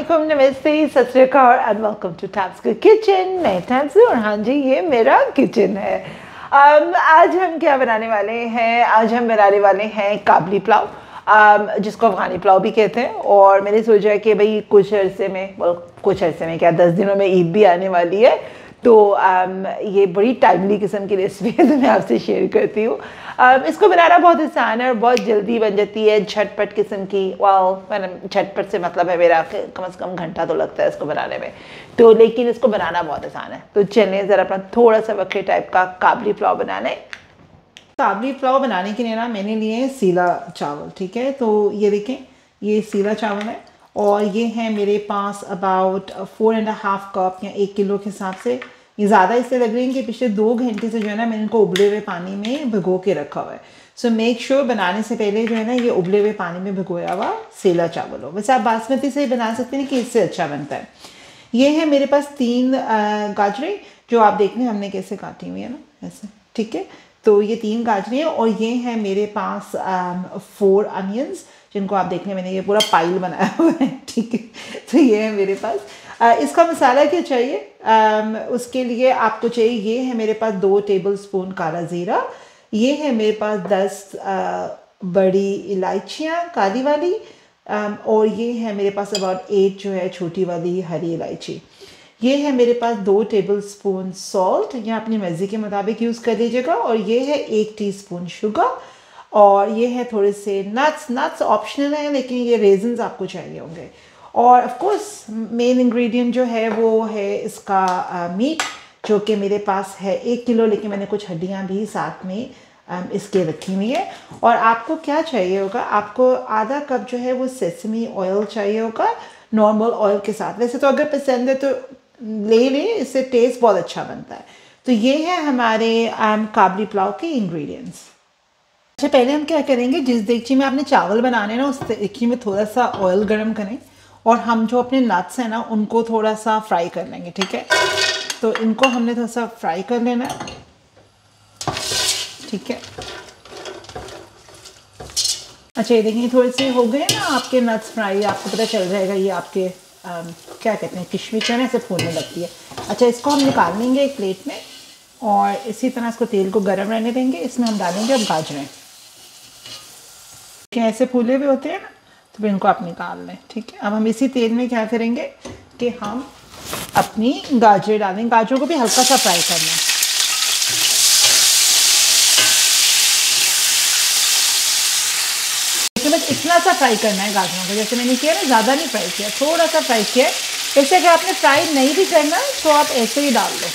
अस्सलामुअलैकुम, नमस्ते, सत श्री अकाल and welcome to Tabs kitchen. मैं टैब्स और हाँ जी, ये मेरा किचन है। आज हम क्या बनाने वाले हैं? आज हम बनाने वाले हैं काबली पुलाव, जिसको अफ़गानी पुलाव भी कहते हैं। और मैंने सोचा कि भाई कुछ अरसे में क्या 10 दिनों में ईद भी आने वाली है, तो ये बड़ी टाइमली किस्म की रेसिपी है, तो मैं आपसे शेयर करती हूँ। इसको बनाना बहुत आसान है और बहुत जल्दी बन जाती है, झटपट किस्म की। मैंने झटपट से मतलब है मेरा कम से कम घंटा तो लगता है इसको बनाने में, तो लेकिन इसको बनाना बहुत आसान है। तो चलिए ज़रा अपना थोड़ा सा वक्री टाइप का काबली पुलाव बना लें। काबली पुलाव बनाने के लिए ना मैंने लिए हैं सीला चावल, ठीक है। तो ये देखें, ये सीला चावल है और ये है मेरे पास अबाउट 4.5 कप या 1 किलो के हिसाब से। ये ज़्यादा इससे लग रही है कि पिछले 2 घंटे से जो है ना मैंने इनको उबले हुए पानी में भिगो के रखा हुआ है। सो मेक श्योर बनाने से पहले जो है ना ये उबले हुए पानी में भिगोया हुआ सेला चावल हो। वैसे आप बासमती से ही बना सकते हैं कि इससे अच्छा बनता है। ये है मेरे पास 3 गाजरें, जो आप देख लें हमने कैसे काटी हुई है ना, ऐसे, ठीक है। तो ये 3 गाजरें और ये है मेरे पास 4 अनियंस, जिनको आप देख लें मैंने ये पूरा पाइल बनाया हुआ है, ठीक है। तो ये है मेरे पास। इसका मसाला क्या चाहिए? उसके लिए आपको चाहिए, ये है मेरे पास 2 टेबलस्पून काला ज़ीरा, ये है मेरे पास 10 बड़ी इलायचियाँ काली वाली, और ये है मेरे पास अबाउट 8 जो है छोटी वाली हरी इलायची। ये है मेरे पास 2 टेबलस्पून सॉल्ट, या अपनी मर्ज़ी के मुताबिक यूज़ कर लीजिएगा, और ये है 1 टीस्पून शुगर, और ये है थोड़े से नट्स ऑप्शनल हैं, लेकिन ये रेजन्स आपको चाहिए होंगे। और ऑफ कोर्स मेन इंग्रेडिएंट जो है वो है इसका मीट, जो कि मेरे पास है 1 किलो, लेकिन मैंने कुछ हड्डियाँ भी साथ में इसके रखी हुई है। और आपको क्या चाहिए होगा? आपको आधा कप जो है वो सेसमी ऑयल चाहिए होगा, नॉर्मल ऑयल के साथ। वैसे तो अगर पसंद है तो ले लें, इससे टेस्ट बहुत अच्छा बनता है। तो ये है हमारे काबली पुलाव के इंग्रेडिएंट्स। अच्छा, पहले हम क्या करेंगे, जिस देगची में आपने चावल बनाने ना उस देगची में थोड़ा सा ऑयल गर्म करें, और हम जो अपने नट्स हैं ना उनको थोड़ा सा फ्राई कर लेंगे, ठीक है। तो इनको हमने थोड़ा सा फ्राई कर लेना, ठीक है। अच्छा, ये देखिए थोड़े से हो गए ना आपके नट्स फ्राई, आपको पता चल जाएगा ये आपके क्या कहते हैं, किशमिश है ना, ऐसे फूलने लगती है। अच्छा, इसको हम निकाल लेंगे एक प्लेट में, और इसी तरह इसको तेल को गर्म रहने देंगे। इसमें हम डालेंगे अब गाजरें, ऐसे फूले हुए होते हैं ना, तो फिर इनको आप निकाल लें, ठीक है। अब हम इसी तेल में क्या करेंगे कि हम अपनी गाजरें डालेंगे। गाजरों को भी हल्का सा फ्राई करना है। बस इतना सा फ्राई करना है गाजरों को, जैसे मैंने किया ना, ज़्यादा नहीं फ्राई किया, थोड़ा सा फ्राई किया। जैसे अगर आपने फ्राई नहीं भी करना तो आप ऐसे ही डाल दो,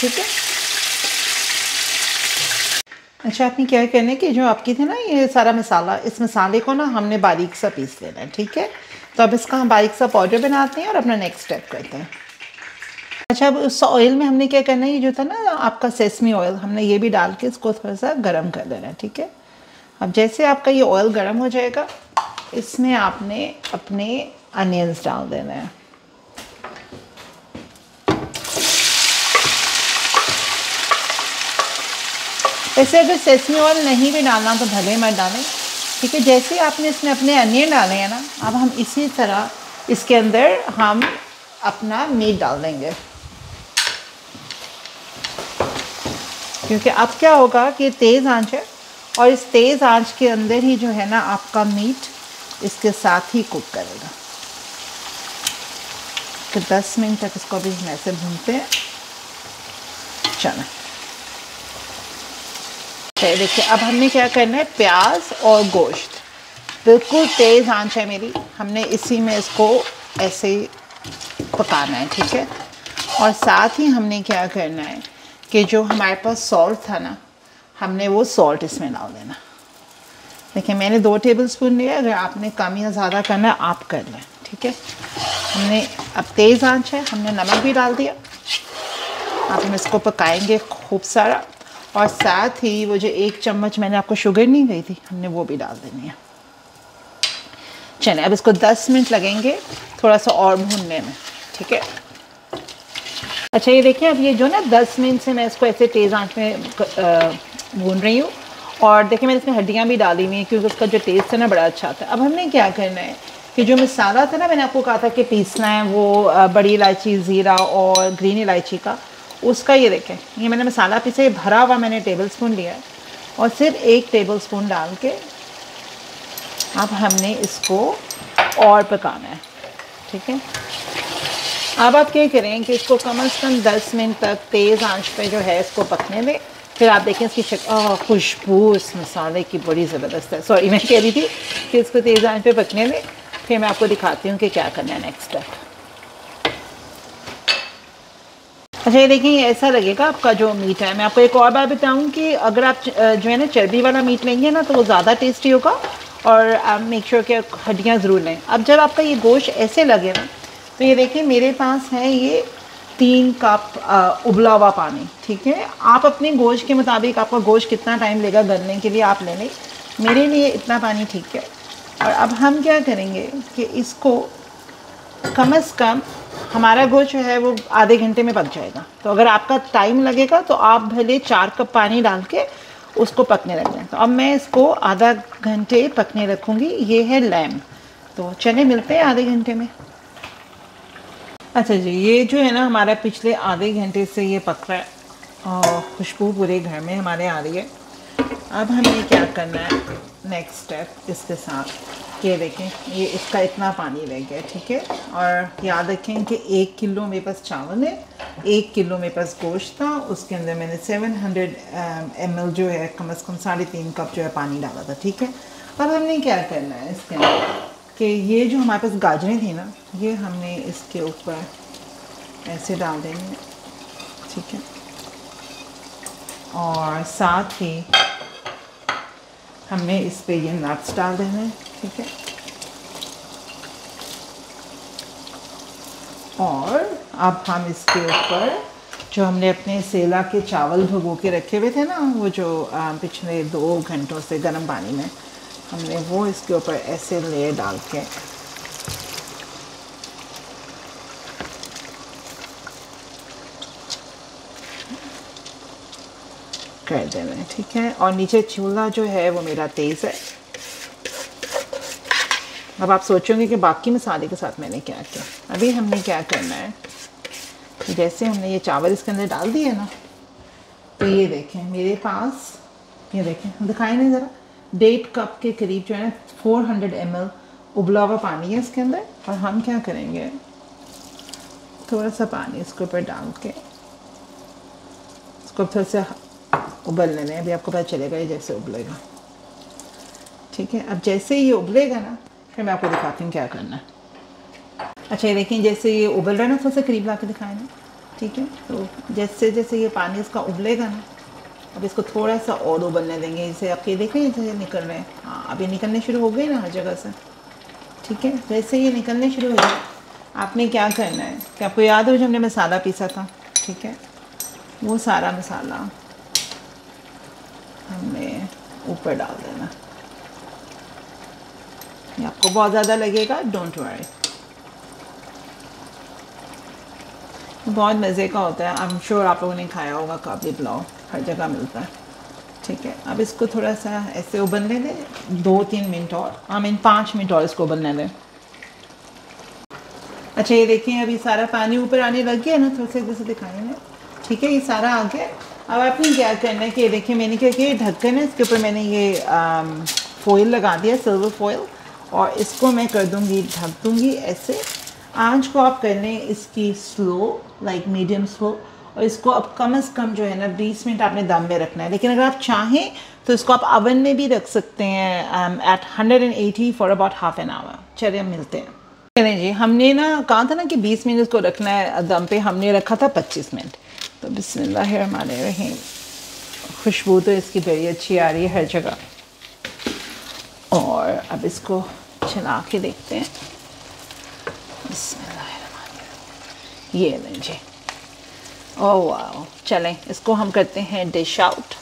ठीक है। अच्छा, आपने क्या करना है कि जो आपकी थी ना ये सारा मसाला, इस मसाले को ना हमने बारीक सा पीस लेना है, ठीक है। तो अब इसका हम बारीक सा पाउडर बनाते हैं और अपना नेक्स्ट स्टेप करते हैं। अच्छा, अब उस ऑयल में हमने क्या करना है, ये जो था ना आपका सेसमी ऑयल, हमने ये भी डाल के इसको थोड़ा सा गर्म कर देना है, ठीक है। अब जैसे आपका ये ऑयल गर्म हो जाएगा, इसमें आपने अपने अनियंस डाल देना है। वैसे अगर सेसमी ऑयल नहीं भी डालना तो भले मत डालें, ठीक है। जैसे आपने इसमें अपने अनियन डाले हैं ना, अब हम इसी तरह इसके अंदर हम अपना मीट डाल देंगे, क्योंकि अब क्या होगा कि तेज़ आंच है, और इस तेज़ आंच के अंदर ही जो है ना आपका मीट इसके साथ ही कुक करेगा। तो 10 मिनट तक इसको भी ऐसे भूनते हैं। चलो, देखिए अब हमने क्या करना है, प्याज और गोश्त, बिल्कुल तेज़ आंच है मेरी, हमने इसी में इसको ऐसे पकाना है, ठीक है। और साथ ही हमने क्या करना है कि जो हमारे पास सॉल्ट था ना, हमने वो सॉल्ट इसमें डाल देना। देखिए मैंने 2 टेबलस्पून लिया, अगर आपने कम या ज़्यादा करना है आप कर लें, ठीक है। हमने अब तेज़ आंच है, हमने नमक भी डाल दिया। अब हम इसको पकाएंगे खूब सारा, और साथ ही वो जो 1 चम्मच मैंने आपको शुगर नहीं गई थी, हमने वो भी डाल देनी है। चलिए, अब इसको 10 मिनट लगेंगे थोड़ा सा और भूनने में, ठीक है। अच्छा, ये देखिए अब ये जो ना 10 मिनट से मैं इसको ऐसे तेज़ आंच में भून रही हूँ, और देखिए मैंने इसमें हड्डियाँ भी डाली हुई हैं, क्योंकि उसका जो टेस्ट है ना बड़ा अच्छा आता है। अब हमने क्या करना है कि जो मसाला था ना, मैंने आपको कहा था कि पीसना है वो बड़ी इलायची, ज़ीरा और ग्रीन इलायची का, उसका ये देखें, ये मैंने मसाला पीसा, ये भरा हुआ मैंने टेबल स्पून लिया है और सिर्फ 1 टेबल स्पून डाल के अब हमने इसको और पकाना है। ठीक है, अब आप क्या करें कि इसको कम से कम 10 मिनट तक तेज़ आंच पे जो है इसको पकने दें। फिर आप देखें इसकी खुशबू इस मसाले की बड़ी ज़बरदस्त है। सॉरी, मैं कह रही थी कि इसको तेज़ आंच पे पकने दें, फिर मैं आपको दिखाती हूँ कि क्या करना है नेक्स्ट स्टेप। अच्छा, ये देखिए, ऐसा लगेगा आपका जो मीट है। मैं आपको एक और बात बताऊँ कि अगर आप जो है ना चर्बी वाला मीट लेंगे ना तो वो ज़्यादा टेस्टी होगा, और आप मेक श्योर कि हड्डियाँ ज़रूर लें। अब जब आपका ये गोश्त ऐसे लगे ना, तो ये देखिए मेरे पास है ये 3 कप उबला हुआ पानी। ठीक है, आप अपने गोश्त के मुताबिक आपका गोश्त कितना टाइम लेगा गलने के लिए आप ले लें, मेरे लिए इतना पानी ठीक है। और अब हम क्या करेंगे कि इसको कम से कम, हमारा गोश्त जो है वो आधे घंटे में पक जाएगा। तो अगर आपका टाइम लगेगा तो आप भले 4 कप पानी डाल के उसको पकने रख दें। तो अब मैं इसको आधा घंटे पकने रखूँगी। ये है लैम्ब। तो चले मिलते हैं आधे घंटे में। अच्छा जी, ये जो है ना हमारा पिछले आधे घंटे से ये पक रहा है और खुशबू पूरे घर में हमारे आ रही है। अब हमें क्या करना है नेक्स्ट स्टेप इसके साथ, ये देखें ये इसका इतना पानी रह गया। ठीक है, और याद रखें कि 1 किलो मेरे पास चावल है, 1 किलो मेरे पास गोश्त था, उसके अंदर मैंने 700 ml जो है कम से कम 3.5 कप जो है पानी डाला था। ठीक है, अब हमने क्या करना है इसके अंदर कि ये जो हमारे पास गाजरें थी ना, ये हमने इसके ऊपर ऐसे डाल देंगे। ठीक है, और साथ ही हमने इस पे ये नट्स डाल देने हैं। ठीक है, और अब हम इसके ऊपर जो हमने अपने सेला के चावल भिगो के रखे हुए थे ना, वो जो पिछले 2 घंटों से गर्म पानी में, हमने वो इसके ऊपर ऐसे लेयर डाल के कर देना है। ठीक है, और नीचे चूल्हा जो है वो मेरा तेज़ है। अब आप सोचोगे कि बाकी मसाले के साथ मैंने क्या किया। अभी हमने क्या करना है कि जैसे हमने ये चावल इसके अंदर डाल दिए ना, तो ये देखें मेरे पास, ये देखें दिखाई नहीं ज़रा, 1.5 कप के करीब जो है ना 400 ml उबला हुआ पानी है इसके अंदर। और हम क्या करेंगे, थोड़ा सा पानी इसके ऊपर डाल के इसको थोड़ा सा उबलने दें। अभी आपको पता चलेगा ये जैसे उबलेगा। ठीक है, अब जैसे ये उबलेगा ना, फिर मैं आपको दिखाती हूँ क्या करना है। अच्छा, ये देखिए जैसे ये उबल रहा है ना, थोड़ा सा करीब ला के दिखाएं ना। ठीक है, तो जैसे जैसे ये पानी इसका उबलेगा ना, अब इसको थोड़ा सा और उबलने देंगे। जैसे आप ये देख रहे हैं जैसे निकल रहे हैं, हाँ अब ये निकलने शुरू हो गए ना हर जगह से। ठीक है, जैसे ये निकलने शुरू हो जाए, आपने क्या करना है कि आपको याद हो जो हमने मसाला पीसा था, ठीक है, वो सारा मसाला हमने ऊपर डाल देना। ये आपको बहुत ज़्यादा लगेगा, डोंट वरी, बहुत मज़े का होता है। आई एम श्योर आप लोगों ने खाया होगा, काबली पुलाव हर जगह मिलता है। ठीक है, अब इसको थोड़ा सा ऐसे उबलने दें 2-3 मिनट और, आई मीन 5 मिनट और इसको उबलने दें। अच्छा, ये देखिए अभी सारा पानी ऊपर आने लग गया ना, थोड़ा सा जैसे दिखाएंगे। ठीक है, ये सारा आ गया। अब आपने क्या करना है कि ये देखिए मैंने क्या किया, ढक्कन है इसके ऊपर मैंने ये फॉइल लगा दिया, सिल्वर फॉइल, और इसको मैं कर दूँगी, ढक दूँगी ऐसे। आंच को आप कर लें इसकी स्लो, लाइक मीडियम स्लो, और इसको अब कम से कम जो है ना 20 मिनट आपने दम में रखना है। लेकिन अगर आप चाहें तो इसको आप ओवन में भी रख सकते हैं at 180 for about half an hour. चलिए हम मिलते हैं। चलें जी, हमने ना कहा था ना कि 20 मिनट इसको रखना है दम पे, हमने रखा था 25 मिनट। तो बिस्मिल्लाहिर्रहमानिर्रहीम, खुशबू तो इसकी बड़ी अच्छी आ रही है हर जगह। और अब इसको चला के देखते हैं। बिस्मिल्लाहिर्रहमानिर्रहीम, ये लें जी। ओह वाह, चलें इसको हम करते हैं डिश आउट।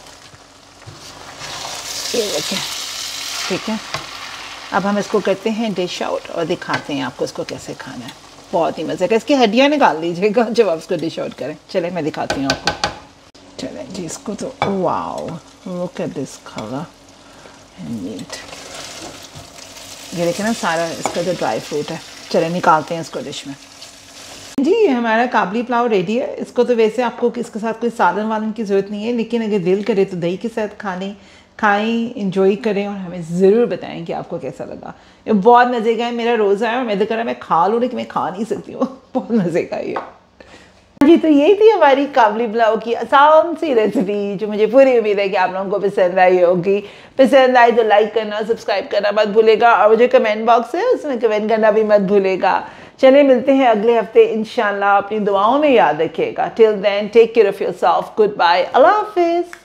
ये देखें, ठीक है, अब हम इसको करते हैं डिश आउट और दिखाते हैं आपको इसको कैसे खाना है। बहुत ही मज़े का, इसकी हड्डियाँ निकाल लीजिएगा जब आप इसको डिश आउट करें। चलें मैं दिखाती हूँ आपको। चलें जी, इसको तो wow, look at this colour and meat. ये देखें ना सारा इसका जो ड्राई फ्रूट है। चले निकालते हैं इसको डिश में। जी ये हमारा काबली पुलाव रेडी है। इसको तो वैसे आपको इसके साथ कोई सालन वालन की ज़रूरत नहीं है, लेकिन अगर दिल करे तो दही के साथ खाएं, इंजॉय करें और हमें ज़रूर बताएं कि आपको कैसा लगा। ये बहुत मज़े का है, मेरा रोज़ा है और मैं तो कह रहा मैं खा लूँ लेकिन मैं खा नहीं सकती हूँ। बहुत मज़े का ये। जी तो यही थी हमारी काबली पुलाव की आसान सी रेसिपी, जो मुझे पूरी उम्मीद है कि आप लोगों को पसंद आई होगी। पसंद आई तो लाइक करना, सब्सक्राइब करना मत भूलेगा और मुझे कमेंट बॉक्स है उसमें कमेंट करना भी मत भूलेगा। चलिए मिलते हैं अगले हफ्ते इंशाल्लाह। अपनी दुआओं में याद रखिएगा। Till then take care of yourself. Goodbye, अल्लाह हाफिज़।